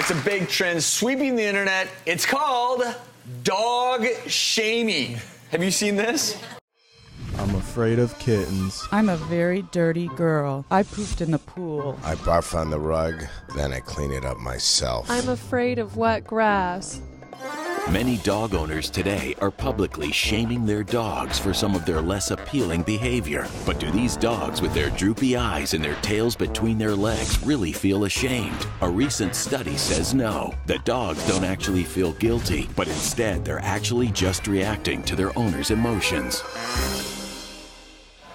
It's a big trend sweeping the internet. It's called dog shaming. Have you seen this? I'm afraid of kittens. I'm a very dirty girl. I pooped in the pool. I barf on the rug, then I clean it up myself. I'm afraid of wet grass. Many dog owners today are publicly shaming their dogs for some of their less appealing behavior. But do these dogs with their droopy eyes and their tails between their legs really feel ashamed? A recent study says no, that dogs don't actually feel guilty, but instead they're actually just reacting to their owner's emotions.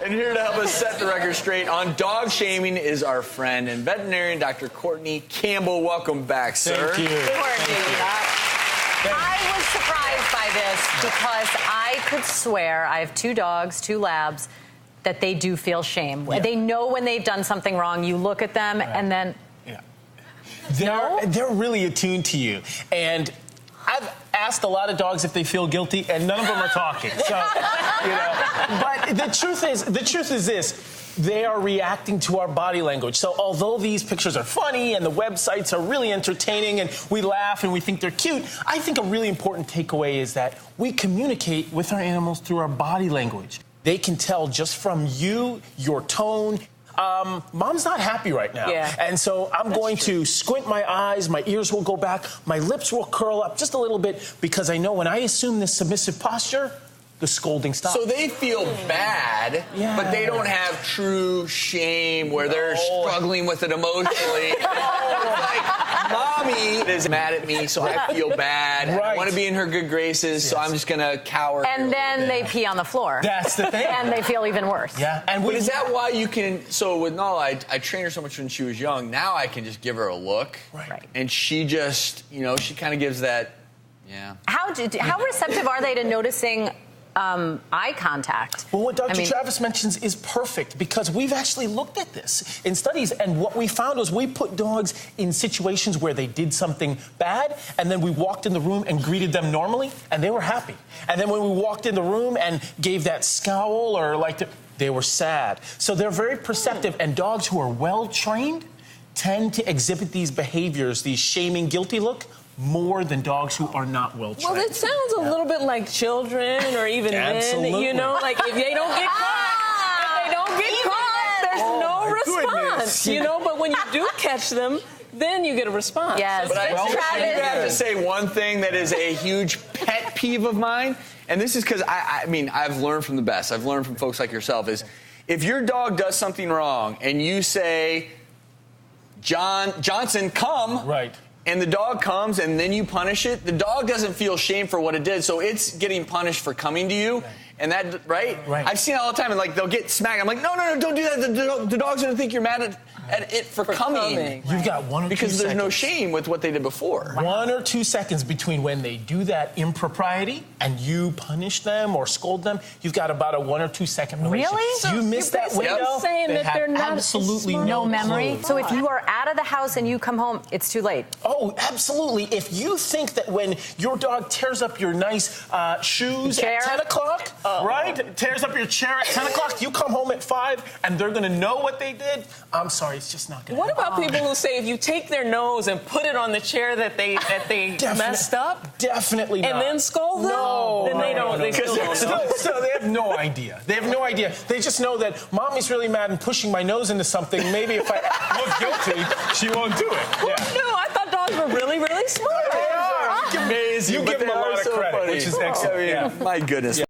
And here to help us set the record straight on dog shaming is our friend and veterinarian, Dr. Courtney Campbell. Welcome back, sir. Thank you. I was surprised by this because I could swear, I have 2 dogs, 2 labs, that they do feel shame. Yeah. They know when they've done something wrong. You look at them and then... Yeah. They're really attuned to you. And I've asked a lot of dogs if they feel guilty, and none of them are talking. So, But the truth is this. They are reacting to our body language. So although these pictures are funny and the websites are really entertaining and we laugh and we think they're cute, I think a really important takeaway is that we communicate with our animals through our body language. They can tell just from you, your tone. Mom's not happy right now. Yeah. And so I'm going to squint my eyes, my ears will go back, my lips will curl up just a little bit because I know when I assume this submissive posture, the scolding stops. So they feel bad, but they don't have true shame where they're struggling with it emotionally. Like, mommy is mad at me, so I feel bad. Right. I want to be in her good graces, so I'm just going to cower. And then they pee on the floor. That's the thing. And they feel even worse. Yeah. But is that why you can... So with Nala, I trained her so much when she was young. Now I can just give her a look. Right. And she just, she kind of gives that, How receptive are they to noticing... eye contact? Well, what Dr. Travis mentions is perfect because we've actually looked at this in studies, and what we found was we put dogs in situations where they did something bad, and then we walked in the room and greeted them normally, and they were happy. And then when we walked in the room and gave that scowl or they were sad. So they're very perceptive, and dogs who are well-trained tend to exhibit these behaviors, these shaming, guilty look, more than dogs who are not well trained. Well, it sounds a little bit like children or even men, like if they don't get caught, there's no response, but when you do catch them, then you get a response. Yes. But I have to say one thing that is a huge pet peeve of mine, and this is because I've learned from the best. I've learned from folks like yourself is if your dog does something wrong and you say, Johnson, come. Right. And the dog comes, and then you punish it. The dog doesn't feel shame for what it did, so it's getting punished for coming to you. And that, right? I've seen it all the time, and they'll get smacked. I'm like, no, don't do that. The dog's gonna think you're mad at it for coming. You've got 1 or 2 because seconds. there's no shame with what they did before. 1 or 2 seconds between when they do that impropriety and you punish them or scold them. You've got about a 1 or 2 second relation. Really? So you miss that window. Saying they that they're not absolutely no memory. clue. So if you are out of the house and you come home, it's too late. Oh, absolutely. If you think that when your dog tears up your nice shoes at 10 o'clock, right? Tears up your chair at 10 o'clock, you come home at 5 and they're going to know what they did. I'm sorry, it's just not going to happen. What about people who say if you take their nose and put it on the chair that they messed up? Definitely not. And then scold them? No. Then they don't. They still don't know. So they have no idea. They have no idea. They just know that mommy's really mad and pushing my nose into something. Maybe if I look guilty, she won't do it. Yeah. No, I thought dogs were really, really smart. They are. Amazing. You give them a lot of credit, which is excellent. My goodness.